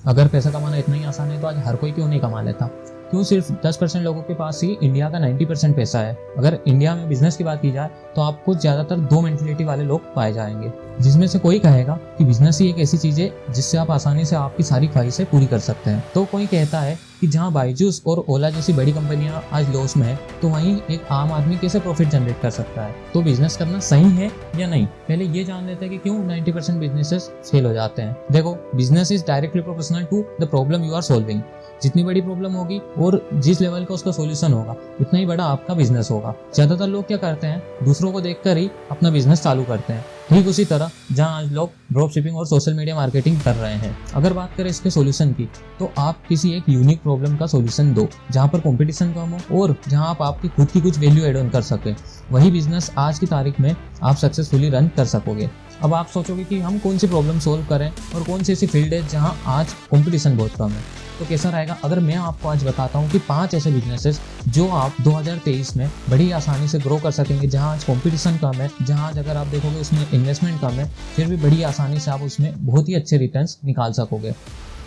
अगर पैसा कमाना इतना ही आसान है तो आज हर कोई क्यों नहीं कमा लेता? क्यों सिर्फ 10% लोगों के पास ही इंडिया का 90% पैसा है? अगर इंडिया में बिजनेस की बात की जाए तो आपको ज्यादातर दो मेंटलिटी वाले लोग पाए जाएंगे, जिसमें से कोई कहेगा कि बिजनेस ही एक ऐसी चीज है जिससे आप आसानी से आपकी सारी ख्वाहिशें पूरी कर सकते हैं, तो कोई कहता है कि जहां बायजूस और ओला जैसी बड़ी कंपनियां आज लॉस में है तो वहीं एक आम आदमी कैसे प्रॉफिट जनरेट कर सकता है? तो बिजनेस करना सही है या नहीं, पहले ये जान लेते हैं कि क्यों 90% बिजनेसेस फेल हो जाते हैं। देखो, business is directly proportional to the problem you are solving. जितनी बड़ी प्रॉब्लम होगी और जिस लेवल का उसका सॉल्यूशन होगा उतना ही बड़ा आपका बिजनेस होगा। ज्यादातर लोग क्या करते हैं, दूसरों को देखकर ही अपना बिजनेस चालू करते हैं। ठीक उसी तरह जहां आज लोग ड्रॉप शिपिंग और सोशल मीडिया मार्केटिंग कर रहे हैं। अगर बात करें इसके सॉल्यूशन की, तो आप किसी एक यूनिक प्रॉब्लम का सॉल्यूशन दो जहां पर कंपटीशन कम हो और जहां आप आपकी खुद की कुछ वैल्यू एड ऑन कर सके। वही बिजनेस आज की तारीख में आप सक्सेसफुली रन कर सकोगे। अब आप सोचोगे कि हम कौन सी प्रॉब्लम सोल्व करें और कौन सी ऐसी फील्ड है जहां आज कंपटीशन बहुत कम है। तो कैसा रहेगा अगर मैं आपको आज बताता हूँ कि 5 ऐसे बिजनेसेस जो आप 2023 में बड़ी आसानी से ग्रो कर सकेंगे, जहां आज कंपटीशन कम है, जहां आज अगर आप देखोगे उसमें इन्वेस्टमेंट कम है, फिर भी बड़ी आसानी से आप उसमें बहुत ही अच्छे रिटर्न्स निकाल सकोगे।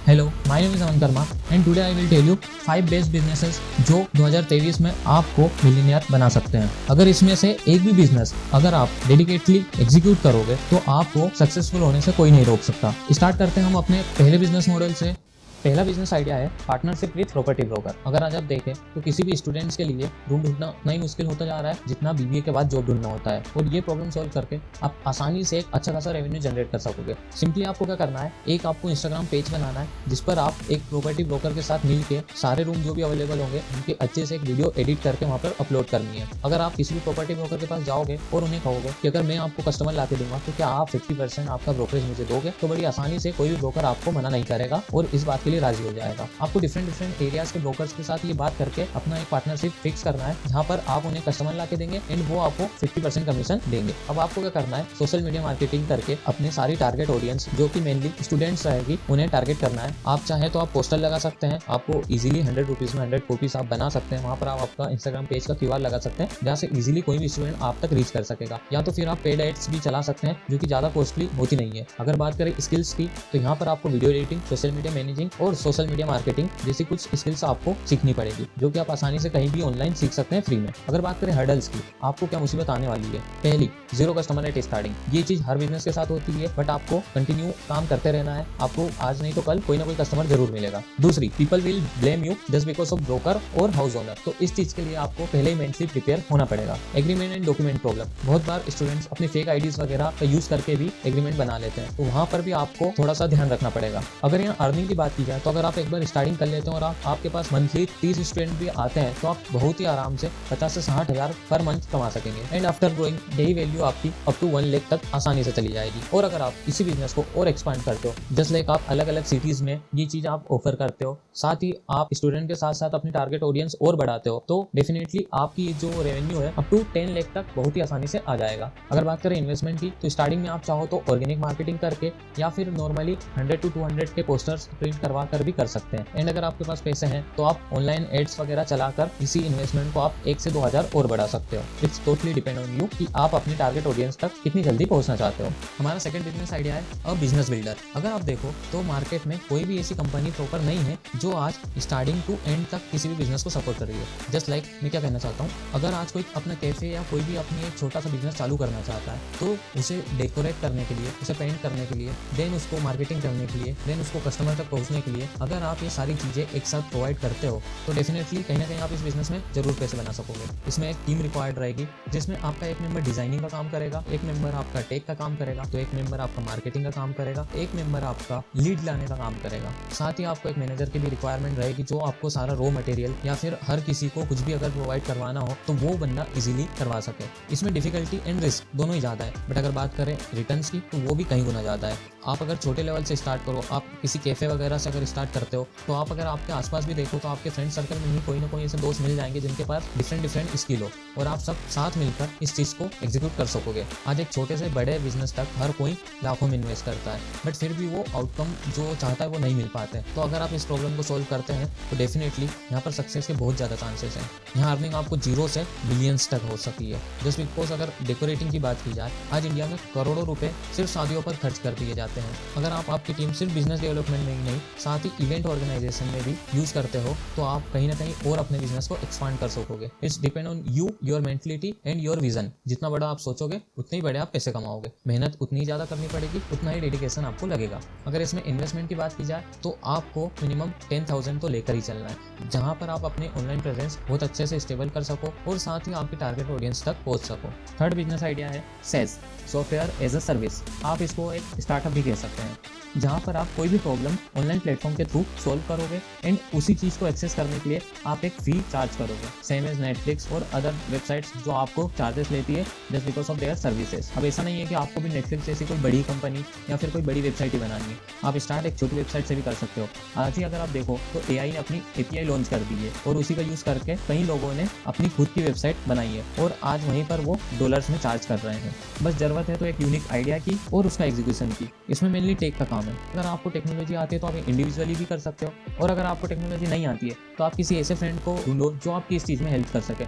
Hello, my name is Aman Karma and today I will tell you 5 best businesses जो 2023 में आपको मिलियनियर बना सकते हैं। अगर इसमें से एक भी बिजनेस अगर आप डेडिकेटली एग्जीक्यूट करोगे तो आपको सक्सेसफुल होने से कोई नहीं रोक सकता। स्टार्ट करते हैं हम अपने पहले बिजनेस मॉडल से। पहला बिजनेस आइडिया है पार्टनरशिप विद प्रॉपर्टी ब्रोकर। अगर आज आप देखें तो किसी भी स्टूडेंट्स के लिए रूम ढूंढना उतना ही मुश्किल होता जा रहा है जितना बीबीए के बाद जॉब ढूंढना होता है, और ये प्रॉब्लम सॉल्व करके आप आसानी से एक अच्छा खासा रेवेन्यू जनरेट कर सकोगे। सिंपली आपको क्या करना है, एक आपको इंस्टाग्राम पेज बनाना है जिस पर आप एक प्रॉपर्टी ब्रोकर के साथ मिलकर सारे रूम जो भी अवेलेबल होंगे उनके अच्छे से एक वीडियो एडिट करके वहाँ पर अपलोड करनी है। अगर आप किसी भी प्रॉपर्टी ब्रोकर के पास जाओगे और उन्हें कहोगे कि अगर मैं आपको कस्टमर ला के दूंगा तो क्या आप 50% आपका ब्रोकरेज मुझे दोगे, तो बड़ी आसानी से कोई भी ब्रोकर आपको मना नहीं करेगा और इस बात के लिए राजी हो जाएगा। आपको डिफरेंट एरियाज के ब्रोकर्स के साथ ये बात करके अपना एक पार्टनरशिप फिक्स करना है जहां पर आप उन्हें कस्टमर ला के देंगे एंड वो आपको 50% कमीशन देंगे। अब आपको क्या करना है, सोशल मीडिया मार्केटिंग करके अपने सारी टारगेट ऑडियंस जो कि मेनली स्टूडेंट्स रहेगी उन्हें टारगेट करना है। आप चाहे तो आप पोस्टर लगा सकते हैं, आपको इजीली 100 रुपीज में 100 कॉपीज आप बना सकते हैं। वहां पर आप आपका इंस्टाग्राम पेज का QR लगा सकते हैं जहाँ से इजीली कोई भी स्टूडेंट आप तक रीच कर सकेगा, या तो फिर आप पेड एड्स भी चला सकते हैं जो कि ज्यादा कॉस्टली होती नहीं है। अगर बात करें स्किल्स की तो यहाँ पर आपको video editing, social media managing और सोशल मीडिया मार्केटिंग जैसी कुछ स्किल्स आपको सीखनी पड़ेगी जो कि आप आसानी से कहीं भी ऑनलाइन सीख सकते हैं फ्री में। अगर बात करें हर्डल्स की, आपको क्या मुसीबत आने वाली है। पहली, 0 कस्टमर एट स्टार्टिंग। ये चीज हर बिजनेस के साथ होती है, बट आपको कंटिन्यू काम करते रहना है। आपको आज नहीं तो कल कोई ना कोई कस्टमर जरूर मिलेगा। दूसरी, people will blame you just because of broker और हाउस ओनर। तो इस चीज के लिए आपको पहले ही मेंटली प्रिपेयर होना पड़ेगा। एग्रीमेंट एंड डॉक्यूमेंट प्रॉब्लम, बहुत बार स्टूडेंट्स अपने फेक आईडीज वगैरह का यूज करके भी एग्रीमेंट बना लेते हैं, तो वहां पर भी आपको थोड़ा सा ध्यान रखना पड़ेगा। अगर यहाँ अर्निंग की बात की जाए तो अगर आप एक बार स्टार्टिंग कर लेते हैं और आपके पास मंथली 30 स्टूडेंट भी आते हैं तो आप बहुत ही आराम से 50 से 60 हज़ार पर मंथ कमा सकेंगे। एंड आफ्टर ग्रोइंग यही वैल्यू आपकी अप टू 1 लाख तक आसानी से चली जाएगी। और अगर आप इसी बिजनेस को और एक्सपांड करते हो, जस्ट लाइक आप अलग अलग सिटीज में ये चीज आप ऑफर करते हो, साथ ही आप स्टूडेंट के साथ साथ अपनी टारगेट ऑडियंस और बढ़ाते हो, तो डेफिनेटली आपकी जो रेवेन्यू है अप टू 10 लाख तक बहुत ही आसानी से आ जाएगा। अगर बात करें इन्वेस्टमेंट की, तो स्टार्टिंग में आप चाहो तो ऑर्गेनिक मार्केटिंग करके या फिर नॉर्मली 100 to 200 के पोस्टर्स प्रिंट करवा कर भी कर सकते हैं। एंड अगर आपके पास पैसे हैं तो आप ऑनलाइन एड्स वगैरह चलाकर इसी इन्वेस्टमेंट को आप 1 से 2,000 और बढ़ा सकते हो। It's totally depend on you कि आप अपनी टारगेट ऑडियंस तक कितनी जल्दी पहुंचना चाहते हो। हमारा सेकंड बिजनेस आइडिया है अ बिजनेस बिल्डर। अगर आप देखो तो मार्केट में कोई भी ऐसी कंपनी प्रॉपर नहीं है जो आज स्टार्टिंग टू एंड तक किसी भी बिजनेस को सपोर्ट कर रही है। जस्ट लाइक मैं क्या कहना चाहता हूँ, अगर आज कोई अपना कैफे या कोई भी अपनी एक छोटा सा बिजनेस चालू करना चाहता है तो उसे डेकोरेट करने के लिए, उसे पेंट करने के लिए, देन उसको मार्केटिंग करने के लिए, देन उसको कस्टमर तक पहुंचने के लिए अगर आप ये सारी चीजें एक साथ प्रोवाइड करते हो तो डेफिनेटली कहीं ना कहीं आप इस बिजनेस में जरूर पैसे बना सकोगे। इसमें एक टीम रिक्वायर्ड रहेगी जिसमें आपका एक मेंबर डिजाइनिंग का काम करेगा, एक मेंबर आपका टेक का काम करेगा, तो एक मेंबर आपका मार्केटिंग का काम करेगा, एक मेंबर आपका लीड लाने का काम करेगा। साथ ही आपको एक मैनेजर की भी रिक्वायरमेंट रहेगी जो आपको सारा रॉ मटेरियल या फिर हर किसी को कुछ भी अगर प्रोवाइड करवाना हो तो वो बंदा इजीली करवा सके। इसमें डिफिकल्टी एंड रिस्क दोनों ही ज्यादा है, बट अगर बात करें रिटर्न्स की तो वो भी कहीं गुना ज्यादा है। आप अगर छोटे लेवल से स्टार्ट करो, आप किसी कैफे वगैरह से अगर स्टार्ट करते हो तो आप अगर आपके आसपास भी देखो तो आपके फ्रेंड सर्कल में ही कोई ना कोई ऐसे दोस्त मिल जाएंगे जिनके पास डिफरेंट स्किल हो और आप सब साथ मिलकर इस चीज को एग्जीक्यूट कर सकोगे। आज एक छोटे से बड़े बिजनेस तक हर कोई लाखों में इन्वेस्ट करता है, बट फिर भी वो आउटकम जो चाहता है वो नहीं मिल पाते। तो अगर आप इस प्रॉब्लम को सोल्व करते हैं तो डेफिनेटली यहाँ पर सक्सेस के बहुत ज्यादा चांसेस हैं। यहाँ अर्निंग आपको 0 से बिलियंस तक हो सकती है। जस्ट बिकॉज अगर डेकोरेटिंग की बात की जाए, आज इंडिया में करोड़ों रुपए सिर्फ शादियों पर खर्च कर दिए जाते हैं। अगर आप आपकी टीम सिर्फ बिजनेस डेवलपमेंट में ही नहीं, साथ ही इवेंट ऑर्गेनाइजेशन में भी यूज़ करते हो तो आप कहीं ना कहीं और अपने बिजनेस को एक्सपांड कर सकोगे। It's depend on you, your mentality and your vision. जितना बड़ा आप सोचोगे उतने ही बड़े आप पैसे कमाओगे। मेहनत उतनी ज़्यादा करनी पड़ेगी, उतना ही डेडिकेशन आपको लगेगा। अगर इसमें इन्वेस्टमेंट की बात की जाए तो आपको मिनिमम 10,000 तो लेकर ही चलना है, जहाँ पर आप अपने ऑनलाइन प्रेजेंस बहुत अच्छे से स्टेबल कर सको और साथ ही आपके टारगेट ऑडियंस तक पहुँच सको। थर्ड बिजनेस आइडिया है SaaS, software as a service. आप इसको एक स्टार्टअप भी कह सकते हैं, जहाँ पर आप कोई भी प्रॉब्लम ऑनलाइन प्लेटफॉर्म के थ्रू सॉल्व करोगे एंड उसी चीज़ को एक्सेस करने के लिए आप एक फी चार्ज करोगे, सेम एज नेटफ्लिक्स और अदर वेबसाइट्स जो आपको चार्जेस लेती है just because of their services. अब ऐसा नहीं है कि आपको भी नेटफ्लिक्स जैसी कोई बड़ी कंपनी या फिर कोई बड़ी वेबसाइट ही बनानी है, आप स्टार्ट एक छोटी वेबसाइट से भी कर सकते हो। आज ही अगर आप देखो तो AI ने अपनी API लॉन्च कर दी है और उसी का यूज़ करके कई लोगों ने अपनी खुद की वेबसाइट बनाई है और आज वहीं पर वो डॉलर्स में चार्ज कर रहे हैं। बस ज़रूरत है तो एक यूनिक आइडिया की और उसका एग्जीक्यूशन की। इसमें मेनली टेक का काम है। अगर आपको टेक्नोलॉजी आती है तो आप इंडिविजुअली भी कर सकते हो, और अगर आपको टेक्नोलॉजी नहीं आती है तो आप किसी ऐसे फ्रेंड को ढूंढो जो आपकी इस चीज़ में हेल्प कर सके।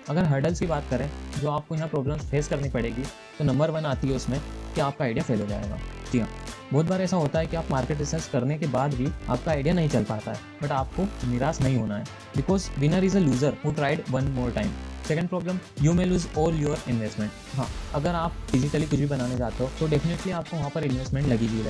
अगर हर्डल्स की बात करें जो आपको यहाँ प्रॉब्लम्स फेस करनी पड़ेगी तो नंबर 1 आती है उसमें कि आपका आइडिया फेल हो जाएगा। जी हाँ, बहुत बार ऐसा होता है कि आप मार्केट रिसर्च करने के बाद भी आपका आइडिया नहीं चल पाता है, बट आपको निराश नहीं होना है, because winner is a loser who tried one more time. Second problem, you may lose all your investment. हाँ, अगर आप फिजिकली कुछ भी बनाने जाते हो तो डेफिनेटली आपको वहाँ पर इन्वेस्टमेंट लगेगी।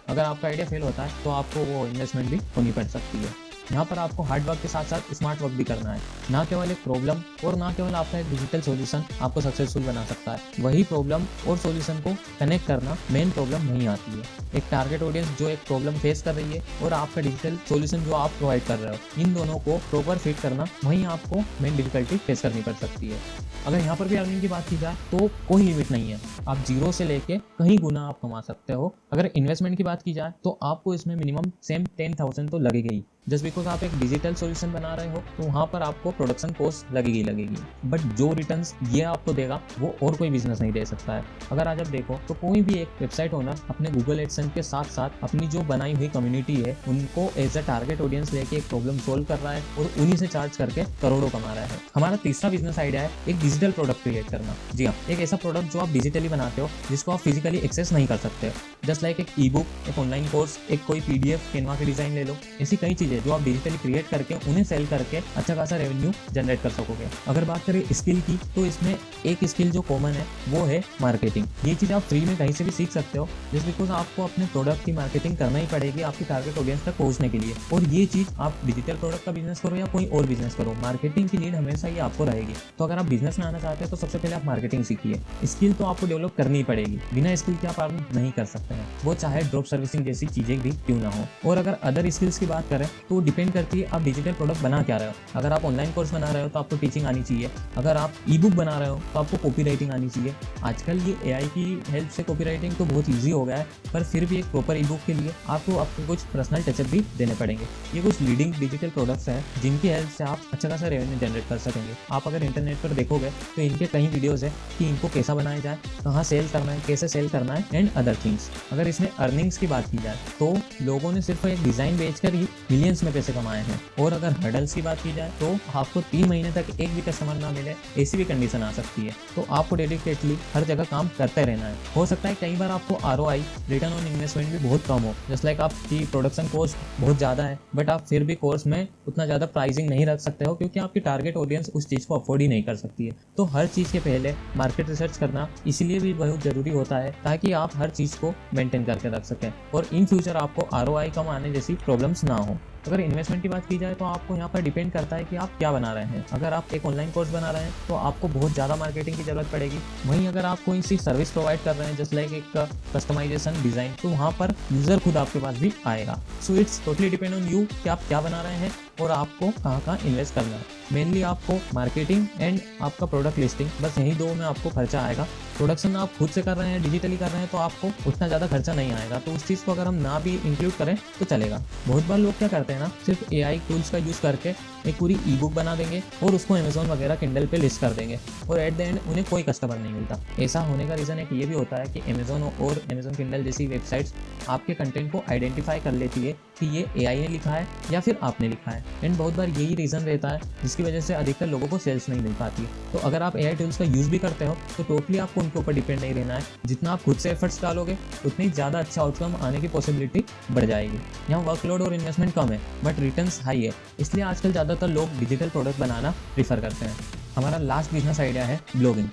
अगर आपका आइडिया फेल होता है तो आपको वो इन्वेस्टमेंट भी होनी पड़ सकती है। यहाँ पर आपको हार्ड वर्क के साथ साथ स्मार्ट वर्क भी करना है। ना केवल एक प्रॉब्लम और ना केवल आपका एक डिजिटल सॉल्यूशन आपको सक्सेसफुल बना सकता है, वही प्रॉब्लम और सॉल्यूशन को कनेक्ट करना मेन प्रॉब्लम नहीं आती है। एक टारगेट ऑडियंस जो एक प्रॉब्लम फेस कर रही है और आपका डिजिटल सॉल्यूशन जो आप प्रोवाइड कर रहे हो, इन दोनों को प्रॉपर फिट करना, वहीं आपको मेन डिफिकल्टी फेस करनी पड़ सकती है। अगर यहाँ पर भी अर्निंग की बात की जाए तो कोई लिमिट नहीं है, आप जीरो से लेके कहीं गुना आप कमा सकते हो। अगर इन्वेस्टमेंट की बात की जाए तो आपको इसमें मिनिमम सेम 10,000 तो लगेगी ही। जस्ट बिकॉज आप एक डिजिटल सॉल्यूशन बना रहे हो तो वहाँ पर आपको प्रोडक्शन कॉस्ट लगेगी, बट जो रिटर्न्स ये आपको देगा वो और कोई बिजनेस नहीं दे सकता है। अगर आज आप देखो तो कोई भी एक वेबसाइट ओनर अपने गूगल एडसेंस के साथ साथ अपनी जो बनाई हुई कम्युनिटी है उनको एज अ टारगेट ऑडियंस लेके एक प्रॉब्लम सोल्व कर रहा है और उन्हीं से चार्ज करके करोड़ों कमा रहा है। हमारा तीसरा बिजनेस आइडिया है एक डिजिटल प्रोडक्ट क्रिएट करना। जी हाँ, एक ऐसा प्रोडक्ट जो आप डिजिटली बनाते हो जिसको आप फिजिकली एक्सेस नहीं कर सकते। जस्ट लाइक एक ई बुक, एक ऑनलाइन कोर्स, एक कोई PDF, कैनवा के डिजाइन ले लो, ऐसी कई चीजें जो आप डिजिटली क्रिएट करके उन्हें सेल करके अच्छा खासा रेवेन्यू जनरेट कर सकोगे। अगर बात करें स्किल की तो इसमें एक स्किल जो कॉमन है वो है मार्केटिंग। ये चीज़ आप फ्री में कहीं से भी सीख सकते हो, जस्ट बिकॉज आपको अपने प्रोडक्ट की मार्केटिंग करना ही पड़ेगी आपकी टारगेट ऑडियंस तक पहुंचने के लिए। और ये चीज़ आप डिजिटल प्रोडक्ट का बिजनेस करो या कोई और बिजनेस करो, मार्केटिंग की नीड हमेशा ही आपको रहेगी। तो अगर आप बिजनेस में आना चाहते हैं तो सबसे पहले आप मार्केटिंग सीखिए। स्किल तो आपको डेवलप करनी ही पड़ेगी, बिना स्किल के आप अर्न नहीं कर सकते हैं, वो चाहे ड्रॉप सर्विसिंग जैसी चीजें भी क्यों ना हो। और अगर अदर स्किल्स की बात करें तो डिपेंड करती है आप डिजिटल प्रोडक्ट बना क्या रहे हो। अगर आप ऑनलाइन कोर्स बना रहे हो तो आपको टीचिंग आनी चाहिए, अगर आप ई बुक बना रहे हो तो आपको कॉपी राइटिंग आनी चाहिए। आजकल ये AI की हेल्प से कॉपी राइटिंग तो बहुत ईजी हो गया है, पर फिर भी एक प्रॉपर ई बुक के लिए आपको कुछ पर्सनल टचअप भी देने पड़ेंगे। ये कुछ लीडिंग डिजिटल प्रोडक्ट्स हैं जिनकी हेल्प से आप अच्छा खासा रेवेन्यू जनरेट कर सकेंगे। आप अगर इंटरनेट पर देखोगे तो इनके कई वीडियोज़ है कि इनको कैसा बनाया जाए, कहाँ सेल करना है, कैसे सेल करना है एंड अदर थिंग्स। अगर इसमें अर्निंग्स की बात की जाए तो लोगों ने सिर्फ एक डिज़ाइन बेचकर ही मिलियंस में पैसे कमाए हैं। और अगर हर्डल्स की बात की जाए तो आपको 3 महीने तक एक भी कस्टमर ना मिले, ऐसी भी कंडीशन आ सकती है। तो आपको डेडिकेटली हर जगह काम करते रहना है। हो सकता है कई बार आपको ROI, रिटर्न ऑन इन्वेस्टमेंट भी बहुत कम हो, जस्ट लाइक आपकी प्रोडक्शन कॉस्ट बहुत ज़्यादा है, बट आप फिर भी कोर्स में उतना ज़्यादा प्राइसिंग नहीं रख सकते हो क्योंकि आपकी टारगेट ऑडियंस उस चीज़ को अफोर्ड ही नहीं कर सकती है। तो हर चीज़ के पहले मार्केट रिसर्च करना इसलिए भी बहुत ज़रूरी होता है ताकि आप हर चीज़ को मेंटेन करके रख सकें और इन फ्यूचर आपको ROI कम आने जैसी प्रॉब्लम्स ना हो। अगर इन्वेस्टमेंट की बात की जाए तो आपको यहाँ पर डिपेंड करता है कि आप क्या बना रहे हैं। अगर आप एक ऑनलाइन कोर्स बना रहे हैं तो आपको बहुत ज़्यादा मार्केटिंग की जरूरत पड़ेगी। वहीं अगर आप कोई सी सर्विस प्रोवाइड कर रहे हैं जस्ट लाइक एक कस्टमाइजेशन डिज़ाइन, तो वहाँ पर यूज़र खुद आपके पास भी आएगा। So it's totally depend on you कि आप क्या बना रहे हैं और आपको कहाँ इन्वेस्ट करना है। मेनली आपको मार्केटिंग एंड आपका प्रोडक्ट लिस्टिंग, बस यही दो में आपको खर्चा आएगा। प्रोडक्शन आप खुद से कर रहे हैं, डिजिटली कर रहे हैं, तो आपको उतना ज़्यादा खर्चा नहीं आएगा। तो उस चीज़ को अगर हम ना भी इंक्लूड करें तो चलेगा। बहुत बार लोग क्या करते हैं ना, सिर्फ AI टूल्स का यूज़ करके एक पूरी ई बुक बना देंगे और उसको अमेजोन वगैरह किंडल पे लिस्ट कर देंगे और एट द एंड उन्हें कोई कस्टमर नहीं मिलता। ऐसा होने का रीज़न एक ये भी होता है कि अमेजोन और अमेजोन किंडल जैसी वेबसाइट्स आपके कंटेंट को आइडेंटिफाई कर लेती है कि ये AI ने लिखा है या फिर आपने लिखा है। एंड बहुत बार यही रीज़न रहता है जिसकी वजह से अधिकतर लोगों को सेल्स नहीं मिल पाती। तो अगर आप AI टूल्स का यूज़ भी करते हो तो टोटली आपको उनके ऊपर डिपेंड नहीं रहना है। जितना आप खुद से एफर्ट्स डालोगे उतनी ज़्यादा अच्छा आउटकम आने की पॉसिबिलिटी बढ़ जाएगी। यहाँ वर्कलोड और इन्वेस्टमेंट कम है बट रिटर्न्स हाई है, इसलिए आजकल ज़्यादातर लोग डिजिटल प्रोडक्ट बनाना प्रीफर करते हैं। हमारा लास्ट बिजनेस आइडिया है ब्लॉगिंग।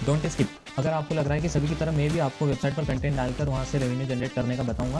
Don't skip. अगर आपको लग रहा है कि सभी की तरह मैं भी आपको वेबसाइट पर कंटेंट डालकर वहाँ से रेवेन्यू जनरेट करने का बताऊंगा,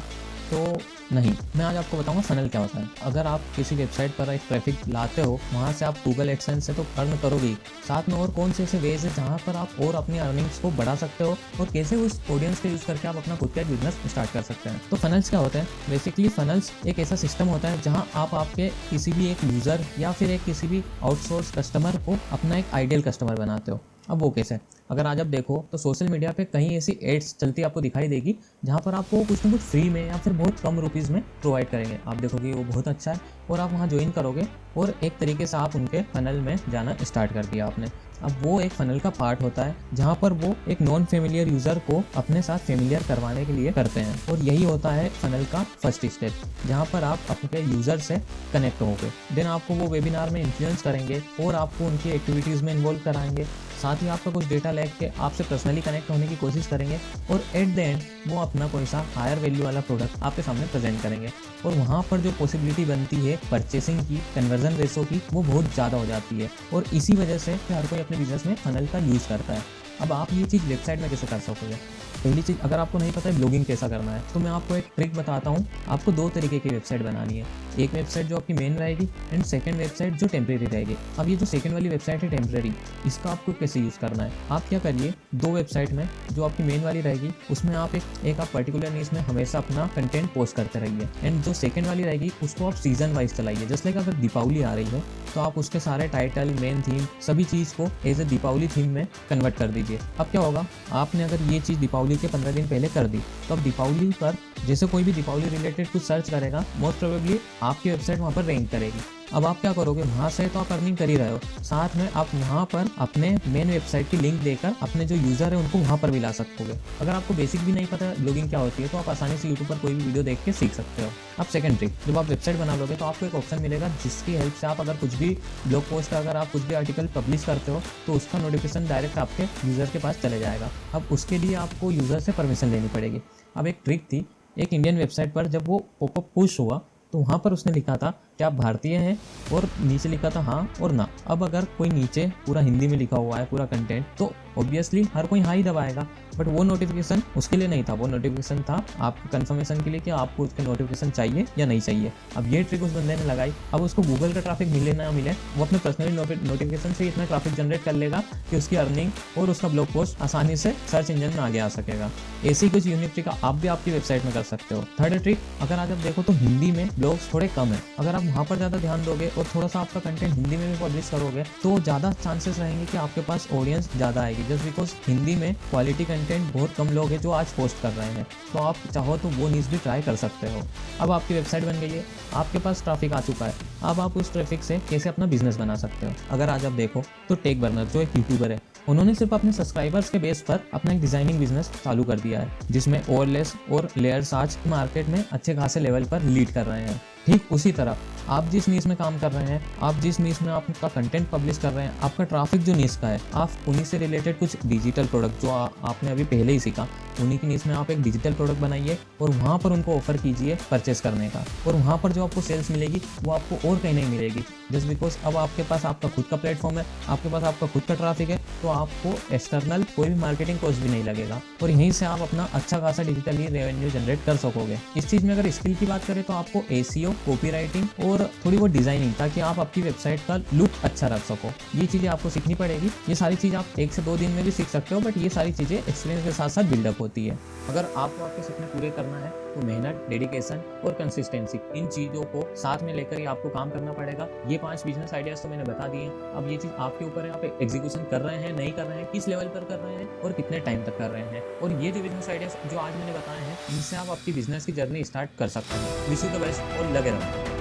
तो नहीं, मैं आज आपको बताऊंगा फनल क्या होता है। अगर आप किसी वेबसाइट पर एक ट्रैफिक लाते हो, वहाँ से आप गूगल एडसेंस से तो अर्न करोगे, साथ में और कौन से ऐसे वेज है जहाँ पर आप और अपनी अर्निंग्स को बढ़ा सकते हो और कैसे उस ऑडियंस का यूज़ करके आप अपना खुद का बिजनेस स्टार्ट कर सकते हैं। तो फनल्स क्या होते हैं? बेसिकली फनल्स एक ऐसा सिस्टम होता है जहाँ आप आपके किसी भी एक यूज़र या फिर एक किसी भी आउटसोर्स कस्टमर को अपना एक आइडियल कस्टमर बनाते हो। अब वो कैसे? अगर आज आप देखो तो सोशल मीडिया पे कहीं ऐसी एड्स चलती आपको दिखाई देगी जहाँ पर आपको कुछ ना कुछ फ्री में या फिर बहुत कम रुपीज़ में प्रोवाइड करेंगे। आप देखोगे वो बहुत अच्छा है और आप वहाँ ज्वाइन करोगे और एक तरीके से आप उनके फनल में जाना स्टार्ट कर दिया आपने। अब वो एक फनल का पार्ट होता है जहाँ पर वो एक नॉन फेमिलियर यूज़र को अपने साथ फेमिलियर करवाने के लिए करते हैं और यही होता है फनल का फर्स्ट स्टेप, जहाँ पर आप अपने यूज़र से कनेक्ट होगे। देन आपको वो वेबिनार में इन्फ्लुएंस करेंगे और आपको उनकी एक्टिविटीज़ में इन्वॉल्व कराएंगे, साथ ही आपका कुछ डेटा लेके आपसे पर्सनली कनेक्ट होने की कोशिश करेंगे और एट द एंड वो अपना कोई सा हायर वैल्यू वाला प्रोडक्ट आपके सामने प्रेजेंट करेंगे और वहाँ पर जो पॉसिबिलिटी बनती है परचेसिंग की, कन्वर्जन रेशो की, वो बहुत ज़्यादा हो जाती है और इसी वजह से हर कोई अपने बिजनेस में फनल का यूज़ करता है। अब आप ये चीज़ वेबसाइट में कैसे कर सकोगे? पहली चीज़, अगर आपको नहीं पता है ब्लॉगिंग कैसा करना है, तो मैं आपको एक ट्रिक बताता हूँ। आपको दो तरीके की वेबसाइट बनानी है, एक वेबसाइट जो आपकी मेन रहेगी एंड सेकंड वेबसाइट जो टेम्प्रेरी रहेगी। अब ये जो सेकंड वाली वेबसाइट है टेम्प्रेरी, इसका आपको कैसे यूज़ करना है? आप क्या करिए, दो वेबसाइट में जो आपकी मेन वाली रहेगी उसमें आप एक आप पर्टिकुलर न्यूज़ में हमेशा अपना कंटेंट पोस्ट करते रहिए एंड जो सेकंड वाली रहेगी उसको आप सीजन वाइज चलाइए। जैसे लाइक अगर दीपावली आ रही हो तो आप उसके सारे टाइटल, मेन थीम, सभी चीज़ को एज ए दीपावली थीम में कन्वर्ट कर दीजिए। अब क्या होगा, आपने अगर ये चीज़ दीपावली के 15 दिन पहले कर दी तो अब दीपावली पर जैसे कोई भी दीपावली रिलेटेड कुछ सर्च करेगा, मोस्ट प्रोबेबली आपकी वेबसाइट वहाँ पर रैंक करेगी। अब आप क्या करोगे, वहाँ से तो आप अर्निंग कर ही रहे हो, साथ में आप वहाँ पर अपने मेन वेबसाइट की लिंक देकर अपने जो यूज़र है उनको वहाँ पर भी ला सकोगे। अगर आपको बेसिक भी नहीं पता ब्लॉगिंग क्या होती है तो आप आसानी से यूट्यूब पर कोई भी वीडियो देख के सीख सकते हो। अब सेकंड ट्रिक, जब आप वेबसाइट बना लोगे तो आपको एक ऑप्शन मिलेगा जिसकी हेल्प से आप अगर कुछ भी ब्लॉग पोस्ट, अगर आप कुछ भी आर्टिकल पब्लिश करते हो तो उसका नोटिफिकेशन डायरेक्ट आपके यूज़र के पास चले जाएगा। अब उसके लिए आपको यूज़र से परमिशन लेनी पड़ेगी। अब एक ट्रिक थी, एक इंडियन वेबसाइट पर जब वो पॉपअप पुश हुआ तो वहाँ पर उसने लिखा था क्या आप भारतीय हैं और नीचे लिखा था हाँ और ना। अब अगर कोई नीचे पूरा हिंदी में लिखा हुआ है पूरा कंटेंट तो ऑब्वियसली हर कोई हाँ ही दबाएगा, बट वो नोटिफिकेशन उसके लिए नहीं था, वो नोटिफिकेशन था आपके कंफर्मेशन के लिए कि आपको उसके नोटिफिकेशन चाहिए या नहीं चाहिए। अब ये ट्रिक उस बंदे ने लगाई। अब उसको गूगल का ट्रैफिक मिले ना मिले, वो अपने पर्सनली नोटिफिकेशन से इतना ट्रैफिक जनरेट कर लेगा कि उसकी अर्निंग और उसका ब्लॉग पोस्ट आसानी से सर्च इंजन में आगे आ सकेगा। ऐसी कुछ यूनिक ट्रिक आप भी आपकी वेबसाइट में कर सकते हो। थर्ड ट्रिक, अगर आज आप देखो तो हिंदी में ब्लॉग्स थोड़े कम है, अगर आप वहाँ पर ज़्यादा ध्यान दोगे और थोड़ा सा आपका कंटेंट हिंदी में भी पब्लिश करोगे तो ज़्यादा चांसेस रहेंगे कि आपके पास ऑडियंस ज़्यादा आएगी, जस्ट बिकॉज हिंदी में क्वालिटी कंटेंट बहुत कम लोग हैं जो आज पोस्ट कर रहे हैं। तो आप चाहो तो वो न्यूज़ भी ट्राई कर सकते हो। अब आपकी वेबसाइट बन गई है, आपके पास ट्रैफिक आ चुका है, अब आप उस ट्रैफिक से कैसे अपना बिजनेस बना सकते हो। अगर आज आप देखो तो टेक बर्नर जो एक यूट्यूबर है, उन्होंने सिर्फ अपने सब्सक्राइबर्स के बेस पर अपना एक डिजाइनिंग बिजनेस चालू कर दिया है जिसमें ओवरलेस और लेयर्स आज मार्केट में अच्छे खासे लेवल पर लीड कर रहे हैं। ठीक उसी तरह आप जिस नीश में काम कर रहे हैं, आप जिस नीश में आपका कंटेंट पब्लिश कर रहे हैं, आपका ट्रैफिक जो नीश का है, आप उन्हीं से रिलेटेड कुछ डिजिटल प्रोडक्ट जो आपने अभी पहले ही सीखा, उन्हीं की नीश में आप एक डिजिटल प्रोडक्ट बनाइए और वहाँ पर उनको ऑफर कीजिए परचेस करने का, और वहाँ पर जो आपको सेल्स मिलेगी वो आपको और कहीं नहीं मिलेगी, जस्ट बिकॉज अब आपके पास आपका खुद का प्लेटफॉर्म है, आपके पास आपका खुद का ट्रैफिक है, तो आपको एक्सटर्नल कोई भी मार्केटिंग कॉस्ट भी नहीं लगेगा और यहीं से आप अपना अच्छा खासा डिजिटली रेवेन्यू जनरेट कर सकोगे। इस चीज़ में अगर स्किल की बात करें तो आपको एसीओ, कॉपीराइटिंग और थोड़ी बहुत डिजाइनिंग, ताकि आप आपकी वेबसाइट का लुक अच्छा रख सको, ये चीज़ें आपको सीखनी पड़ेगी। ये सारी चीज़ आप 1 से 2 दिन में भी सीख सकते हो, बट ये सारी चीज़ें एक्सपीरियंस के साथ साथ बिल्डअप होती है। अगर आपको आपके सपने पूरे करना है तो मेहनत, डेडिकेशन और कंसिस्टेंसी, इन चीज़ों को साथ में लेकर ही आपको काम करना पड़ेगा। ये 5 बिजनेस आइडियाज तो मैंने बता दिए, अब ये चीज़ आपके ऊपर है, आप एग्जीक्यूशन कर रहे हैं, नहीं कर रहे हैं, किस लेवल पर कर रहे हैं और कितने टाइम तक कर रहे हैं। और ये जो बिजनेस आइडियाज जो आज मैंने बताए हैं, इनसे आप आपकी बिजनेस की जर्नी स्टार्ट कर सकते हैं। विश यू द बेस्ट और लगे रहो।